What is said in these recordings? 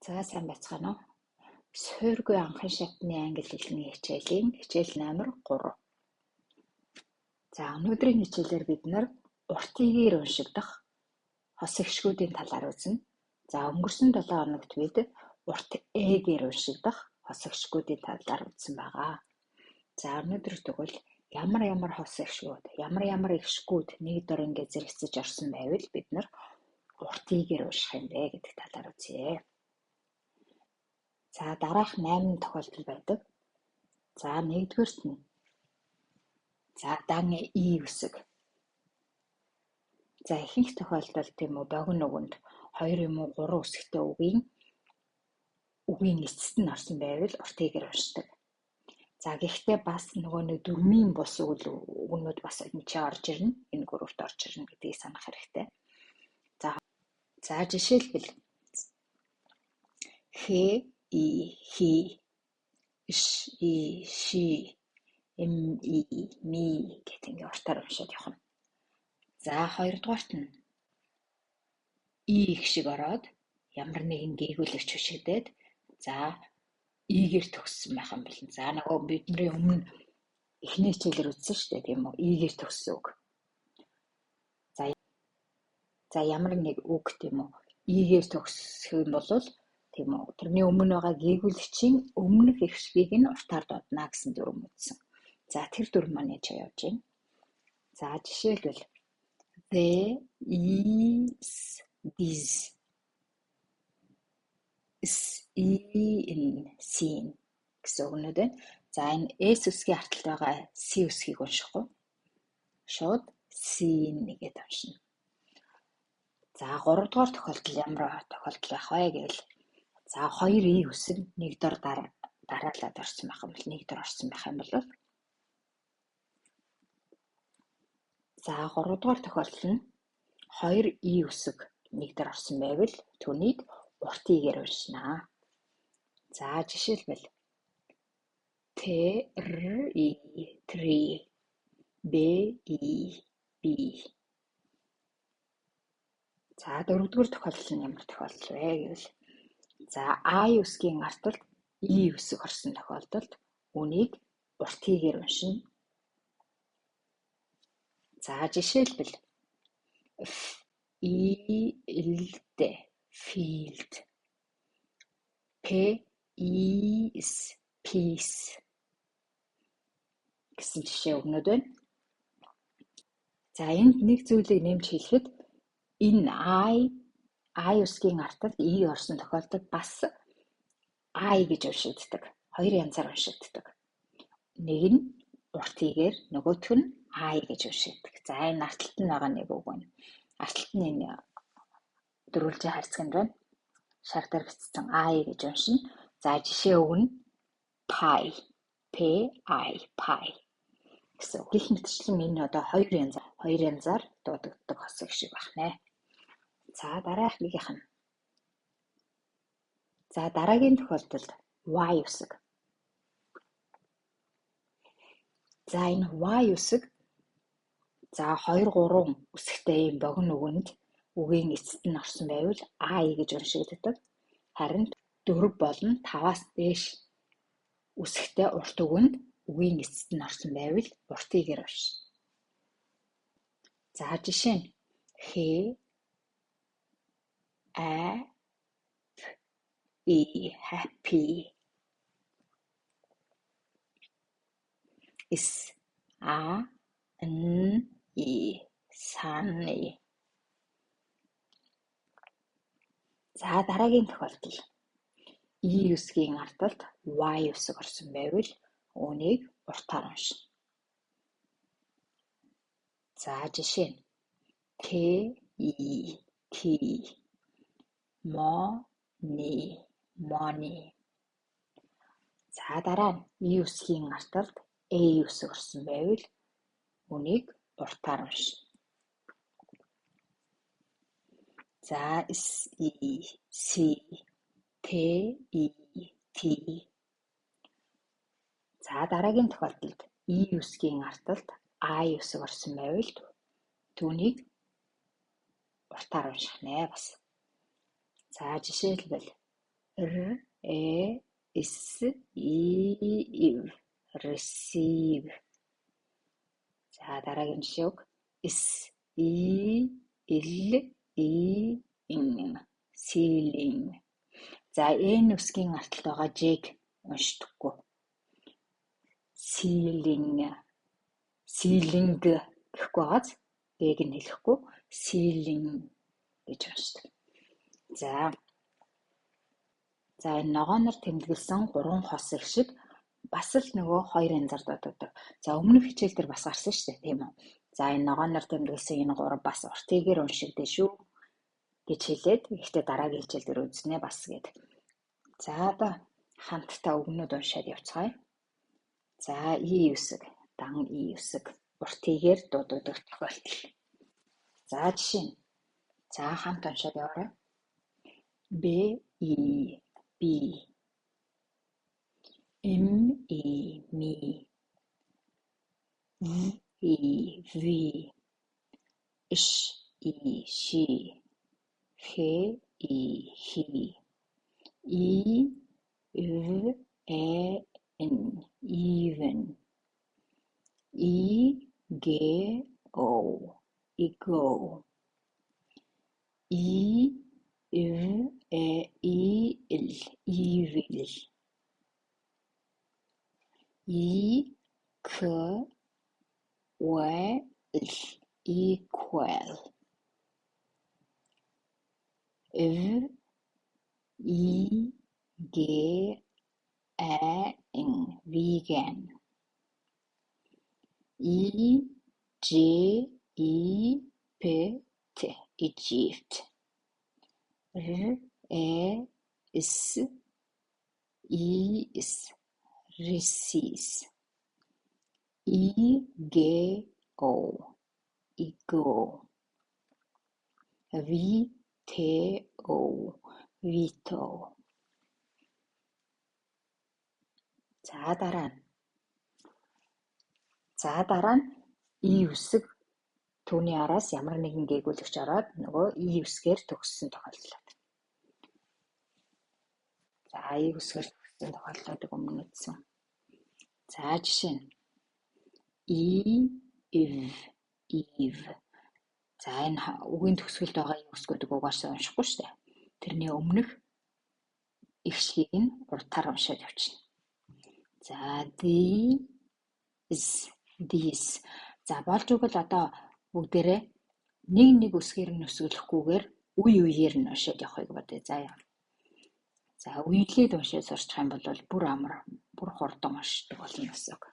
За сайн байцгаана уу? Суурьгүй анхан шатны англи хэлний хичээлийн хичээл номер 3. За өнөөдрийн хичээлээр бид урт игээр уншигдах хос ихшгүүдийн талаар үзнэ. За өнгөрсөн 7 хоногт бид урт эгээр уншигдах хос ихшгүүдийн талаар үзсэн байгаа. За өнөөдөр тэгвэл ямар хос ихшгүүд, ямар ихшгүүд нэг дор ингэ зэрэгцэж орсон байвал бид урт игээр унших юм бэ гэдэг талаар үзье. За дараах 8 тохиолдол байдаг. За нэгдүгээрт нь дан и үсэг. За ихэнх тохиолдолд тийм үү богино үгэнд 2 юм уу 3 үсэгтэй үгийн эцэст нь орсон байвал урт игээр уншдаг. За гэхдээ бас нөгөө дөрмийн бус үгнүүд бас энэ чи орж ирнэ. Энэ гуравт орж ирнэ гэдгийг санах хэрэгтэй. За жишээлбэл хэ и хи ш и ши эм и ми гэх ингэ уртаар уншаад явах нь. За хоёрдугаарт нь и их шиг ороод ямар нэгэн гээгүүлэгч хүшигдээд за игээр төгссөн байх юм бол за нөгөө бидний өмнө эхний хичээлээр үзсэн шүү дээ тийм үү игээр төгссөн үг. За ямар нэг үг тийм үү игээр төгсөх юм бол тийм үү тэрний өмнө байгаа гээгүүлэгчийн өмнөх ихшгийг нь уртаар дуудана гэсэн дүрм үзсэн. За тэр дүрм маань яаж явж байна? За жишээлбэл there is this in seen гэсэн үгнүүд байна. За энэ s үсгийн арталт байгаа c үсгийг уншихгүй. Шууд seen нэгээд уншина. За 3 дугаар тохиолдол ямар тохиолдол байх вэ гэвэл за 2 и үсэг нэг дор дараалаад орсон байх юм бол нэг дор орсон байх юм бол за 3 дугаар тохиолдол нь 2 и үсэг нэг дор орсон байвал түүнийг урт игээр уншина. За жишээлбэл tree be. За 4 дугаар тохиолдол нь ямар тохиолдол вэ гэвэл за I үсгийн арталт и үсэг орсон тохиолдолд үнийг урт игээр уншина. За жишээлбэл field peace гэсэн жишээ өгнөд байна. За энд нэг зүйлийг нэмж хэлэхэд энэ I үсгийн арталт и орсон тохиолдолд бас I гэж уншигддаг. Хоёр янзаар уншигддаг. Нэг нь урт игээр, нөгөөх нь I гэж уншигддаг. За энэ арталт нь байгаа нэг үг байна. Арталт нь энэ дөрвөлжин харьцагт байна. Шар дээр бичсэн I гэж уншина. За жишээ өгнө pie. гэсэн. Гэх мэтчлэн энэ одоо хоёр янзаар дуудагддаг хос шиг байна. За дараагийнх нь. За дараагийн тохиолдолд Y үсэг. За энэ Y үсэг за 2 3 үсэгтэй юм богино үгэнд үгийн эцэст нь орсон байвал I гэж уншигддаг. Харин 4 болон 5-аас дээш үсэгтэй урт үгэнд үгийн эцэст нь орсон байвал урт игээр уншина. За жишээ нь he happy is sunny. За дараагийн тохиолдол и үсгийн арталт y үсэг орсон байвал үүнийг уртаар уншина. За жишээ нь money. За дараа нь и үсгийн арталт a үсэг орсон байвал үүнийг уртаар уншина. За За дараагийн тохиолдолд и үсгийн арталт I үсэг орсон байвал түүнийг уртаар унших нэ бас. За жишээлбэл receive, receive. За дараагийн жишээ үг. Ceiling, ceiling. За энэ үсгийн арталт байгаа J-г уншдаггүй. Ceiling, ceiling гэхгүй байгааз G-г нь хэлэхгүй ceiling гэж уншдаг. За энэ ногооноор тэмдэглэсэн 3 хосыг шиг бас л нөгөө 2 янзаар дууддаг. За өмнөх хичээл дээр бас гарсан шүү дээ, тийм үү? За энэ ногооноор тэмдэглэсэн энэ 3 бас уртыгээр уншигдэн шүү гэж хэлээд ихтэй дараагийн хичээл дээр үзнэ бас гэд. За одоо хамтдаа үгнүүд уншаад явцгаая. За үсэг, дан үсэг уртыгээр дууддаг тохиолдол. За жишээ нь. За хамт уншаад яваарай. Би ми ви ши хи хи even ego evil equal vegan Egypt receives ego veto. За дараа нь үсэг түүний араас ямар нэгэн гээгүүлэгч ороод нөгөө үсгээр төгссөн тохиолдол. За үсгээр төгссөн тохиолдлуудыг өмнө үзсэн. За жишээ нь Eve. За энэ үгийн төгсгөлд байгаа үсгүүдийг угаасаа уншихгүй шүү дээ. Тэрний өмнөх их шгийг нь уртаар уншаад явчихна. За these. За болж өгвөл одоо бүгдээрээ нэг үсгээр нь өсгөлөхгүйгээр үеэр нь уншаад явахыг бодъё. За үеиглээд уншаад сурчих юм бол бүр амар, бүр хурдан уншдаг болно гэсэн үг.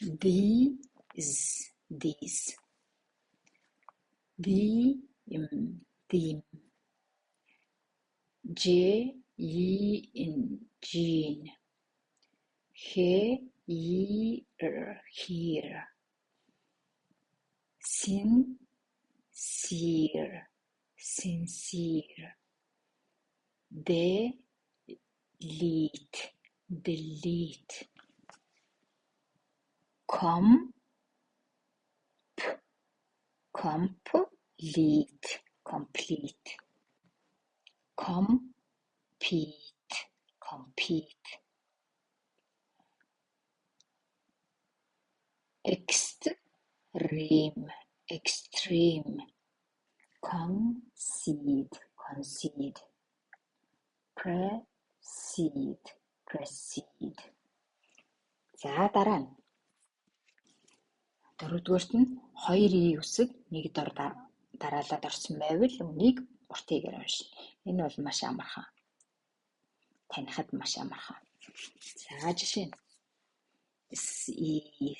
These. Theme. Gene. Here. Sincere. Delete. Complete. Compete. Extreme. Concede. Proceed. За дараа нь. Дөрөвдүгээрт нь 2 үсэг нэг дор дараалаад орсон байвал үнийг уртыгээр уншина. Энэ бол маш амархан. Танихад маш амархан. За жишээ нь feed,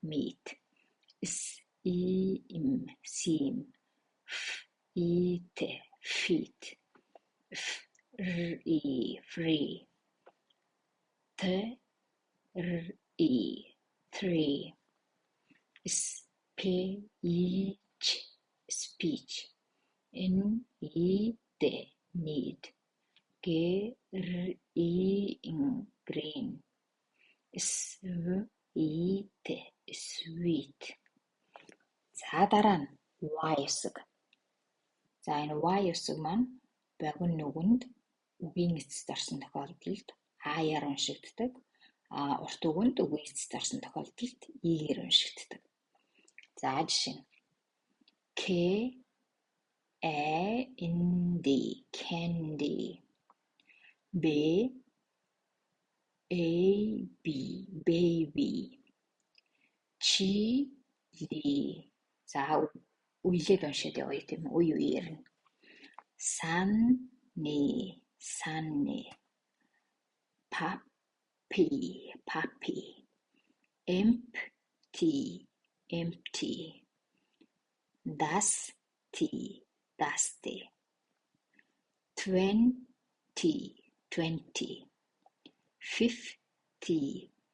meet, seem, feet, free, tree, speech, need, green, sweet, sweet. За дараа нь Y үсэг. За энэ Y үсэг маань богино нүгэнд үгийн эцэст орсон тохиолдолд А-яар уншигддаг. Урт үгэнд үгийн эцэст орсон тохиолдолд И-гээр уншигддаг. За жишээ нь K-A-N-D candy. B-A-B baby. Chili. За үеиэд уншаад явъя тийм үе үеэр нь. Sunny. Puppy. Empty. Dusty. 20.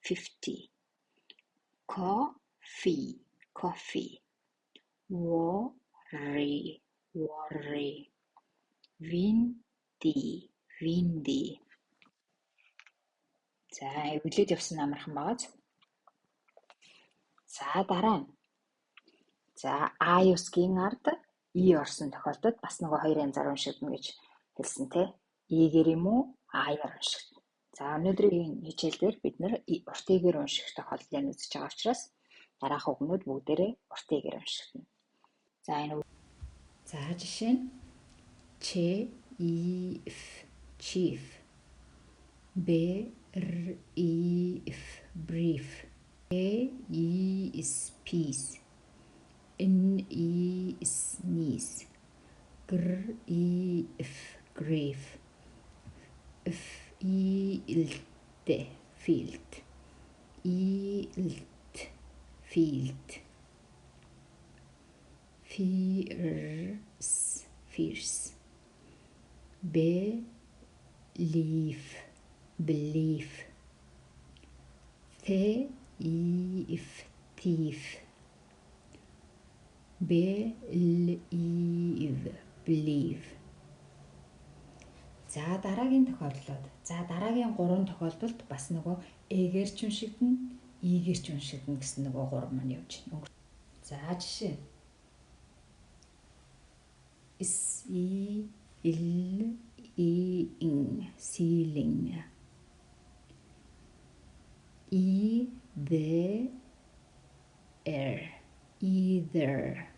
50. Coffee. Worry. Windy. За эвлээд явсан амархан багаж. За дараа нь. За А үсгийн ард И орсон тохиолдолд бас нөгөө хоёр янзаар уншигдана гэж хэлсэн те. И-гээр юм уу А-яар уншигдана. За өнөөдрийн хичээлдэр бид нэр урт И-гээр унших тохиолдлыг үзэж байгаа учраас дараах үгнүүд бүгдээрээ урт И-гээр уншигдана. За энэ жишээ нь chief. Brief. Peace. Sneeze. Grief. Field. Fierce. Belief. Thief. Believe. За дараагийн тохиолдлууд. За дараагийн 3 тохиолдолд бас нөгөө Э-гээр ч уншигдана, И-гээр ч уншигдана гэсэн нөгөө 3 маань явж байна. За жишээ. Ceiling. Either.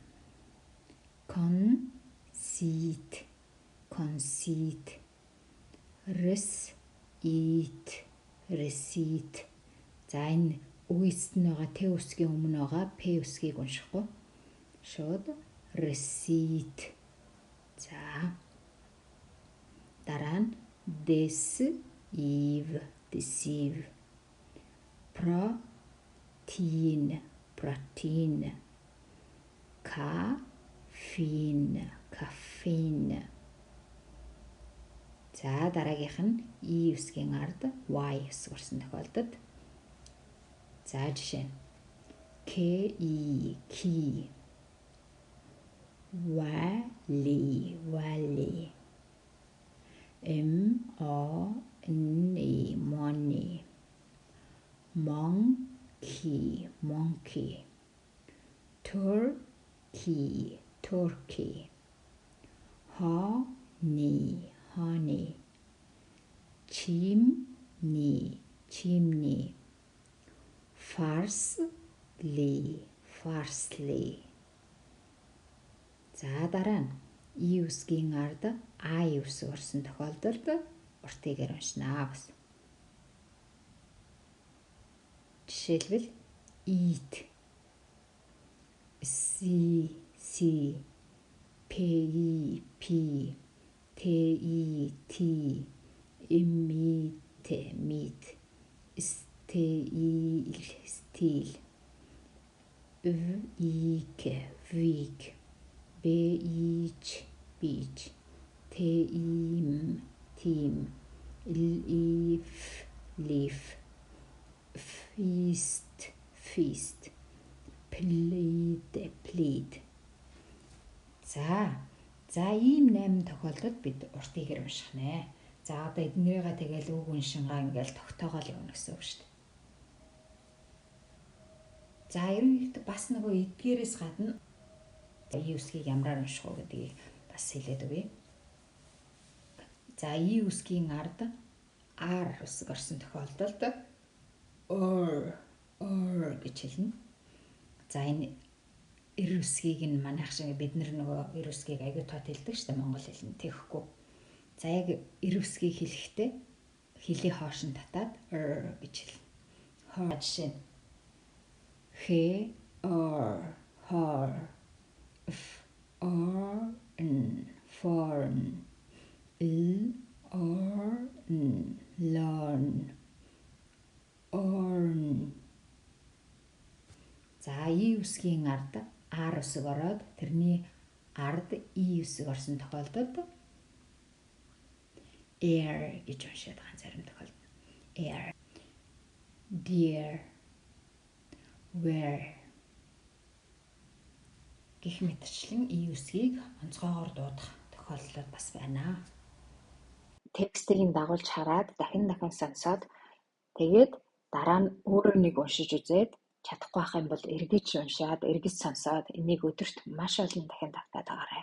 Conceit. Receipt. За энэ үгүйцэд нь байгаа Т үсгийн өмнө байгаа П үсгийг уншихгүй. Шууд receipt. За дараа нь deceive. Protein. Caffeine. За дараагийнх нь И үсгийн ард Y үсэг орсон тохиолдолд. За жишээ нь key. Valley. Money. Monkey. Turkey. Honey. Chimney. Parsley. За дараа нь И үсгийн ард А үсэг орсон тохиолдолд урт И-гээр уншнаа бас. Жишээлбэл eat. Meat. Steel. Week. Beach. Team. Leaf. Feast. Plead. За ийм 8 тохиолдолд бид урт И-гээр унших нэ. За одоо эднэрийгээ тэгэл үг уншингаа ингээл тогтоогоол явна гэсэн үг шүү дээ. За ерөнхийдөө бас нөгөө эдгээрээс гадна и үсгийг ямраар унших уу гэдгийг бас хэлээд өгье. За и үсгийн ард ар үсэг орсон тохиолдолд or гэж хэлнэ. За энэ эр үсгийг нь манайх шиг бид нөгөө эр үсгийг аягүй тод хэлдэг шүү дээ монгол хэлний тэгэхгүй. За яг эр үсгийг хэлэхдээ хилээ хоош нь татаад гэж хэлнэ. Хоо жишээ нь хэ or hor f or n forn or learn orn. За и үсгийн ард ар үсэг ороод тэрний ард и үсэг орсон тохиолдолд air гэж уншаад байгаа зарим тохиолдолд air, dear, where гэх мэтчлэн и үсгийг онцгойгоор дуудах тохиолдол бас байна. Текстийг дагуулж хараад дахин сонсоод тэгээд дараа нь өөрөө нэг уншиж үзээд чадахгүй байх юм бол эргэж уншаад эргэж сонсоод энийг өдөрт маш олон дахин давтаад байгаарай.